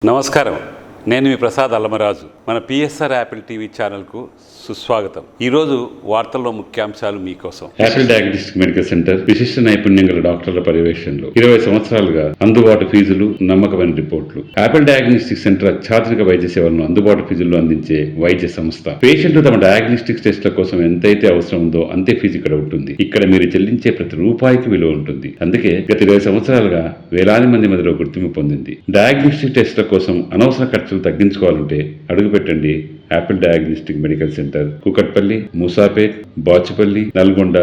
నమస్కారం. నేను మీ ప్రసాద్ అల్లమరాజు. మన పిఎస్ఆర్ యాపిల్ టీవీ ఛానల్కు సుస్వాగతం. ఈరోజు వార్తల్లో ముఖ్యాంశాలు మీకోసం. యాపిల్ డయాగ్నోస్టిక్ మెడికల్ సెంటర్ విశిష్ట నైపుణ్యం గల డాక్టర్ల పర్యవేక్షణలో 20 సంవత్సరాలుగా అందుబాటు ఫీజులు, నమ్మకమైన రిపోర్టులు. యాపిల్ డయాగ్నోస్టిక్ సెంటర్ అత్యాధునిక వైద్య సేవలను అందుబాటు ఫీజుల్లో అందించే వైద్య సంస్థ. పేషెంట్లు తమ డయాగ్నోస్టిక్ టెస్ట్ల కోసం ఎంతైతే అవసరం ఉందో అంతే ఫీజు ఇక్కడ ఉంటుంది. ఇక్కడ మీరు చెల్లించే ప్రతి రూపాయికి విలువ ఉంటుంది. అందుకే గత 20 సంవత్సరాలుగా వేలాది మంది మధ్యలో గుర్తింపు పొందింది. డయాగ్నోస్టిక్ టెస్ట్ల కోసం అనవసర ఖర్చులు తగ్గించుకోవాలంటే అడుగు పెట్టండి Apple diagnostic medical centre, Kukatpally, Moosapet, Bachupally, Nalgonda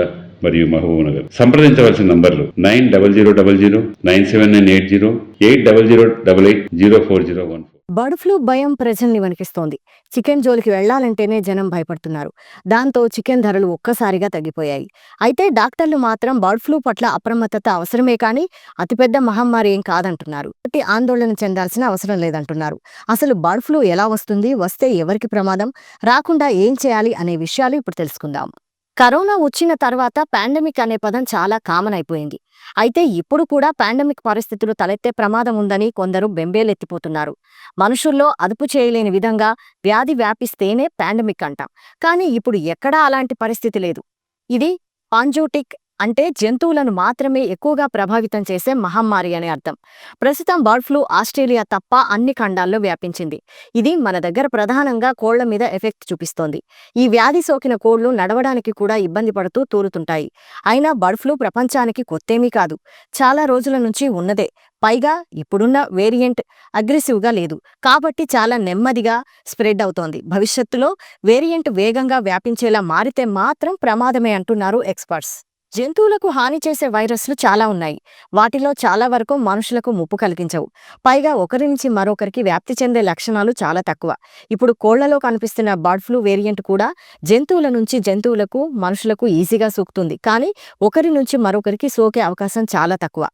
మరియు మహబూబ్నగర్. సంప్రదించవలసిన నంబర్లు 9000 97980 8008804014. బర్డ్ ఫ్లూ భయం ప్రజల్ని వణికిస్తోంది. చికెన్ జోలికి వెళ్లాలంటేనే జనం భయపడుతున్నారు. దాంతో చికెన్ ధరలు ఒక్కసారిగా తగ్గిపోయాయి. అయితే డాక్టర్లు మాత్రం బర్డ్ ఫ్లూ పట్ల అప్రమత్తత అవసరమే కానీ అతిపెద్ద మహమ్మారి ఏం కాదంటున్నారు. ఆందోళన చెందాల్సిన అవసరం లేదంటున్నారు. అసలు బర్డ్ ఫ్లూ ఎలా వస్తుంది, వస్తే ఎవరికి ప్రమాదం, రాకుండా ఏం చేయాలి అనే విషయాలు ఇప్పుడు తెలుసుకుందాం. కరోనా వచ్చిన తర్వాత పాండమిక్ అనే పదం చాలా కామన్ అయిపోయింది. అయితే ఇప్పుడు కూడా పాండమిక్ పరిస్థితులు తలెత్తే ప్రమాదం ఉందని కొందరు బెంబేలెత్తిపోతున్నారు. మనుషుల్లో అదుపు చేయలేని విధంగా వ్యాధి వ్యాపిస్తేనే పాండమిక్ అంటాం. కానీ ఇప్పుడు ఎక్కడా అలాంటి పరిస్థితి లేదు. ఇది పాంజోటిక్ అంటే జంతువులను మాత్రమే ఎక్కువగా ప్రభావితం చేసే మహమ్మారి అని అర్థం. ప్రస్తుతం బర్డ్ ఫ్లూ ఆస్ట్రేలియా తప్ప అన్ని ఖండాల్లో వ్యాపించింది. ఇది మన దగ్గర ప్రధానంగా కోళ్ల మీద ఎఫెక్ట్ చూపిస్తోంది. ఈ వ్యాధి సోకిన కోళ్లు నడవడానికి కూడా ఇబ్బంది పడుతూ తూలుతుంటాయి. అయినా బర్డ్ ఫ్లూ ప్రపంచానికి కొత్తేమీ కాదు, చాలా రోజుల నుంచి ఉన్నదే. పైగా ఇప్పుడున్న వేరియంట్ అగ్రెసివ్గా లేదు కాబట్టి చాలా నెమ్మదిగా స్ప్రెడ్ అవుతోంది. భవిష్యత్తులో వేరియంట్ వేగంగా వ్యాపించేలా మారితే మాత్రం ప్రమాదమే అంటున్నారు ఎక్స్పర్ట్స్. జంతువులకు హాని చేసే వైరస్లు చాలా ఉన్నాయి. వాటిలో చాలా వరకు మనుషులకు ముప్పు కలిగించవు. పైగా ఒకరి నుంచి మరొకరికి వ్యాప్తి చెందే లక్షణాలు చాలా తక్కువ. ఇప్పుడు కోళ్లలో కనిపిస్తున్న బర్డ్ ఫ్లూ వేరియంట్ కూడా జంతువుల నుంచి జంతువులకు, మనుషులకు ఈజీగా సోకుతుంది. కానీ ఒకరి నుంచి మరొకరికి సోకే అవకాశం చాలా తక్కువ.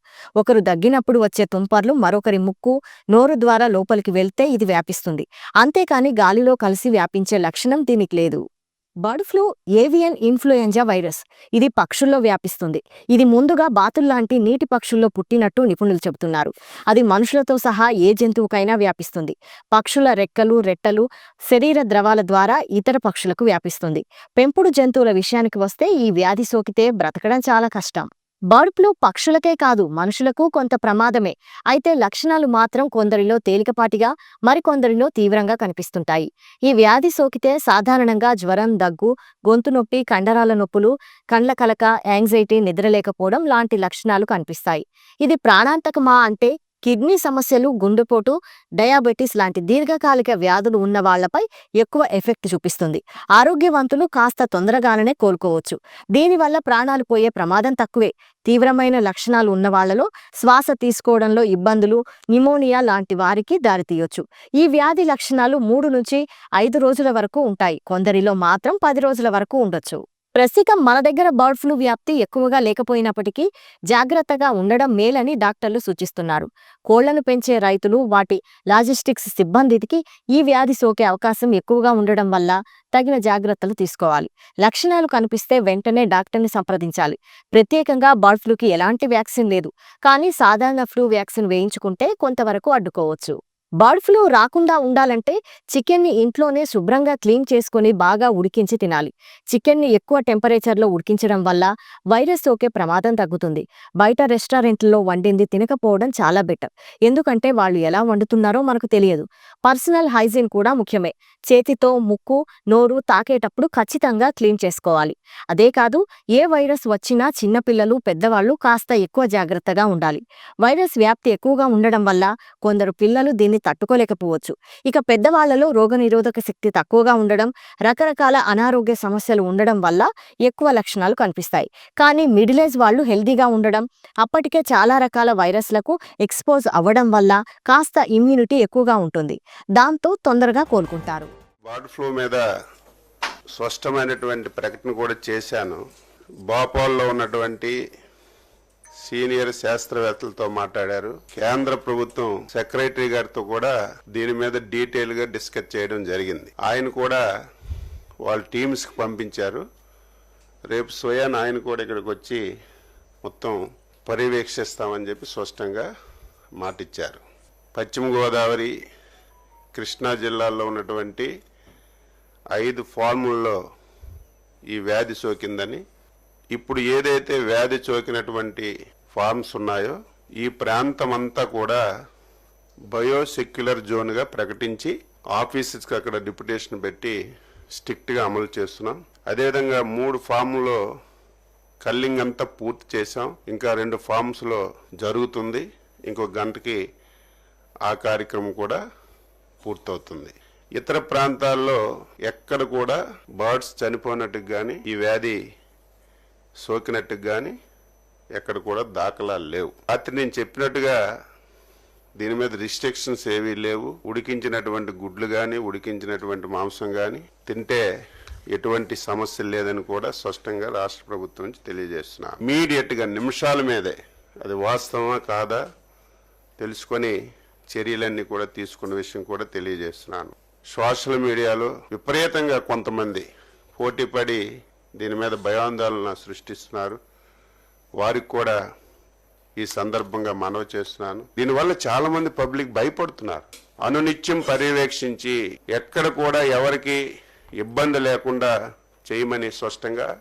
ఒకరు దగ్గినప్పుడు వచ్చే తుంపర్లు మరొకరి ముక్కు, నోరు ద్వారా లోపలికి వెళ్తే ఇది వ్యాపిస్తుంది. అంతేకాని గాలిలో కలిసి వ్యాపించే లక్షణం దీనికి లేదు. Bird flu avian influenza virus. ఇది పక్షుల్లో వ్యాపిస్తుంది. ఇది ముందుగా బాతుల్లాంటి నీటి పక్షుల్లో పుట్టినట్టు నిపుణులు చెబుతున్నారు. అది మనుషులతో సహా ఏ జంతువుకైనా వ్యాపిస్తుంది. పక్షుల రెక్కలు, రెట్టలు, శరీర ద్రవాల ద్వారా ఇతర పక్షులకు వ్యాపిస్తుంది. పెంపుడు జంతువుల విషయానికి వస్తే ఈ వ్యాధి సోకితే బ్రతకడం చాలా కష్టం. బర్డ్ ఫ్లూ పక్షులకే కాదు మనుషులకు కొంత ప్రమాదమే. అయితే లక్షణాలు మాత్రం కొందరిలో తేలికపాటిగా, మరికొందరిలో తీవ్రంగా కనిపిస్తుంటాయి. ఈ వ్యాధి సోకితే సాధారణంగా జ్వరం, దగ్గు, గొంతు నొప్పి, కండరాల నొప్పులు, కండ్ల కలక, యాంగ్జైటీ, నిద్రలేకపోవడం లాంటి లక్షణాలు కనిపిస్తాయి. ఇది ప్రాణాంతకమా అంటే కిడ్నీ సమస్యలు, గుండెపోటు, డయాబెటీస్ లాంటి దీర్ఘకాలిక వ్యాధులు ఉన్న వాళ్లపై ఎక్కువ ఎఫెక్ట్ చూపిస్తుంది. ఆరోగ్యవంతులు కాస్త తొందరగానే కోలుకోవచ్చు. దీనివల్ల ప్రాణాలు పోయే ప్రమాదం తక్కువే. తీవ్రమైన లక్షణాలు ఉన్న వాళ్లలో శ్వాస తీసుకోవడంలో ఇబ్బందులు, న్యూమోనియా లాంటి వారికి దారితీయొచ్చు. ఈ వ్యాధి లక్షణాలు 3 నుంచి 5 రోజుల వరకు ఉంటాయి. కొందరిలో మాత్రం 10 రోజుల వరకు ఉండొచ్చు. ప్రస్తుతం మన దగ్గర బర్డ్ ఫ్లూ వ్యాప్తి ఎక్కువగా లేకపోయినప్పటికీ జాగ్రత్తగా ఉండడం మేలని డాక్టర్లు సూచిస్తున్నారు. కోళ్లను పెంచే రైతులు, వాటి లాజిస్టిక్స్ సిబ్బందికి ఈ వ్యాధి సోకే అవకాశం ఎక్కువగా ఉండడం వల్ల తగిన జాగ్రత్తలు తీసుకోవాలి. లక్షణాలు కనిపిస్తే వెంటనే డాక్టర్ని సంప్రదించాలి. ప్రత్యేకంగా బర్డ్ ఫ్లూకి ఎలాంటి వ్యాక్సిన్ లేదు, కానీ సాధారణ ఫ్లూ వ్యాక్సిన్ వేయించుకుంటే కొంతవరకు అడ్డుకోవచ్చు. బర్డ్ ఫ్లూ రాకుండా ఉండాలంటే చికెన్ని ఇంట్లోనే శుభ్రంగా క్లీన్ చేసుకుని బాగా ఉడికించి తినాలి. చికెన్ని ఎక్కువ టెంపరేచర్లో ఉడికించడం వల్ల వైరస్ సోకే ప్రమాదం తగ్గుతుంది. బయట రెస్టారెంట్లలో వండింది తినకపోవడం చాలా బెటర్. ఎందుకంటే వాళ్ళు ఎలా వండుతున్నారో మనకు తెలియదు. పర్సనల్ హైజీన్ కూడా ముఖ్యమే. చేతితో ముక్కు, నోరు తాకేటప్పుడు ఖచ్చితంగా క్లీన్ చేసుకోవాలి. అదే కాదు, ఏ వైరస్ వచ్చినా చిన్నపిల్లలు, పెద్దవాళ్లు కాస్త ఎక్కువ జాగ్రత్తగా ఉండాలి. వైరస్ వ్యాప్తి ఎక్కువగా ఉండడం వల్ల కొందరు పిల్లలు దీన్ని తట్టుకోలేకపోవచ్చు. ఇక పెద్దవాళ్లలో రోగనిరోధక శక్తి తక్కువగా ఉండడం, రకరకాల అనారోగ్య సమస్యలు ఉండడం వల్ల ఎక్కువ లక్షణాలు కనిపిస్తాయి. కానీ మిడిల్ ఏజ్ వాళ్ళు హెల్దీగా ఉండడం, అప్పటికే చాలా రకాల వైరస్లకు ఎక్స్పోజ్ అవ్వడం వల్ల కాస్త ఇమ్యూనిటీ ఎక్కువగా ఉంటుంది. దాంతో తొందరగా కోలుకుంటారు. బర్డ్ ఫ్లూ మీద స్పష్టమైనటువంటి ప్రకటన కూడా చేశాను. భోపాల్లో ఉన్నటువంటి సీనియర్ శాస్త్రవేత్తలతో మాట్లాడారు. కేంద్ర ప్రభుత్వం సెక్రటరీ గారితో కూడా దీని మీద డీటెయిల్ గా డిస్కస్ చేయడం జరిగింది. ఆయన కూడా వాళ్ళ టీమ్స్ కి పంపించారు. రేపు స్వయాన్ ఆయన కూడా ఇక్కడికి వచ్చి మొత్తం పర్యవేక్షిస్తామని చెప్పి స్పష్టంగా మాటిచ్చారు. పశ్చిమ గోదావరి, కృష్ణా జిల్లాల్లో ఉన్నటువంటి 5 ఫార్ముల్లో ఈ వ్యాధి సోకిందని, ఇప్పుడు ఏదైతే వ్యాధి సోకినటువంటి ఫార్మ్స్ ఉన్నాయో ఈ ప్రాంతం అంతా కూడా బయోసెక్యులర్ జోన్గా ప్రకటించి ఆఫీసెస్కి అక్కడ డిప్యుటేషన్ పెట్టి స్ట్రిక్ట్గా అమలు చేస్తున్నాం. అదేవిధంగా 3 ఫామ్లో కల్లింగ్ అంతా పూర్తి చేసాం. ఇంకా 2 ఫామ్స్లో జరుగుతుంది. ఇంకొక గంటకి ఆ కార్యక్రమం కూడా పూర్తవుతుంది. ఇతర ప్రాంతాల్లో ఎక్కడ కూడా బర్డ్స్ చనిపోయినట్టుకు కానీ ఈ వ్యాధి సోకినట్టుకు కానీ ఎక్కడ కూడా దాఖలాలు లేవు. రాత్రి నేను చెప్పినట్టుగా దీని మీద రిస్ట్రిక్షన్స్ ఏవీ లేవు. ఉడికించినటువంటి గుడ్లు కానీ ఉడికించినటువంటి మాంసం కానీ తింటే ఎటువంటి సమస్య లేదని కూడా స్పష్టంగా రాష్ట్ర ప్రభుత్వం నుంచి తెలియజేస్తున్నా. ఇమీడియట్గా నిమిషాల మీదే అది వాస్తవమా కాదా తెలుసుకొని చర్యలన్నీ కూడా తీసుకున్న విషయం కూడా తెలియజేస్తున్నాను. సోషల్ మీడియాలో విపరీతంగా కొంతమంది పోటీపడి దీని మీద భయాందోళన సృష్టిస్తున్నారు. వారికి కూడా ఈ సందర్భంగా మనవి చేస్తున్నాను. దీనివల్ల చాలా మంది పబ్లిక్ భయపడుతున్నారు. అనునిత్యం పర్యవేక్షించి ఎక్కడ కూడా ఎవరికి ఇబ్బంది లేకుండా చేయమని స్పష్టంగా